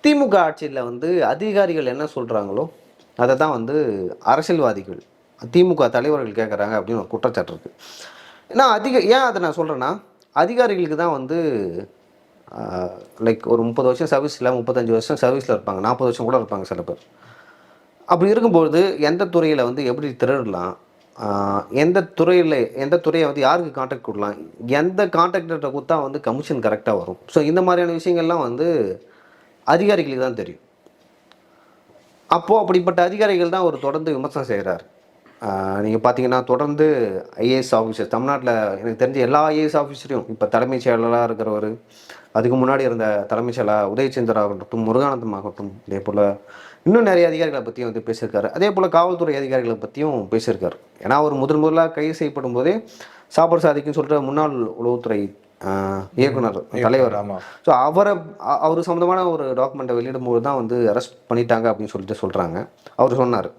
திமுக ஆட்சியில வந்து அதிகாரிகள் என்ன சொல்றாங்களோ, அத தான் வந்து அரசியல்வாதிகள், திமுக தலைவர்கள் கேட்கறாங்க அப்படின்னு ஒரு குற்றச்சாட்டு இருக்கு. ஏன்னா ஏன் அத நான் சொல்றேன்னா, அதிகாரிகளுக்கு தான் வந்து அ லைக் ஒரு 30 வருஷம் சர்வீஸ்ல, 35 வருஷம் சர்வீஸ்ல இருப்பாங்க. 40 வருஷம் கூட இருப்பாங்க சில பேர். அப்படி இருக்கும்போது எந்த துறையில வந்து எப்படி திருடலாம்? ஆ எந்த துறைய வந்து யாருக்கு கான்ட்ராக்ட் குடுக்கலாம்? எந்த கான்ட்ராக்டர்ட்ட குடுத்தா வந்து கமிஷன் கரெக்ட்டா வரும்? ஸோ இந்த மாரியான விஷயங்கள்லாம் வந்து அதிகாரிகளுக்கு தான் தெரியும். அப்போ அப்படிப்பட்ட அதிகாரிகள் தான் அவர் தொடர்ந்து விமர்சனம் செய்றாரு. நீங்க பார்த்தீங்கன்னா, தொடர்ந்து ஐஏஎஸ் ஆஃபீசர் தமிழ்நாட்ல எனக்கு தெரிஞ்ச எல்லா ஐஏஎஸ் ஆஃபீஸரையும் இப்ப தலைமைச் செயலரா இருக்கிறவரு, அதுக்கு முன்னாடி இருந்த தலைமைச் செயலர் உதயச்சந்திரா ஆகட்டும், முருகானந்தம் ஆகட்டும், இதேபோல இன்னும் நெறைய அதிகாரிகள பத்தி வந்து பேசியிருக்காரு. அதேபோல காவல்துறை அதிகாரிகள பத்தியும் பேசியிருக்காரு. ஏன்னா, அவர் முதலா கைது செய்யப்படும்போதே, சாபர் சாதிக்குன்னு சொல்லிட்டு முன்னாள் உளவுத்துறை அ இயக்குனர், தலைவர். இயக்குனர். ஆமா. ஸோ அவரு சம்மந்தமான ஒரு டாக்குமெண்ட்ட வெளியிடும்போது தான் வந்து அரெஸ்ட் பண்ணிட்டாங்க அப்படின்னு சொல்லிட்டு சொல்றாங்க. அவரு சொன்னாரு.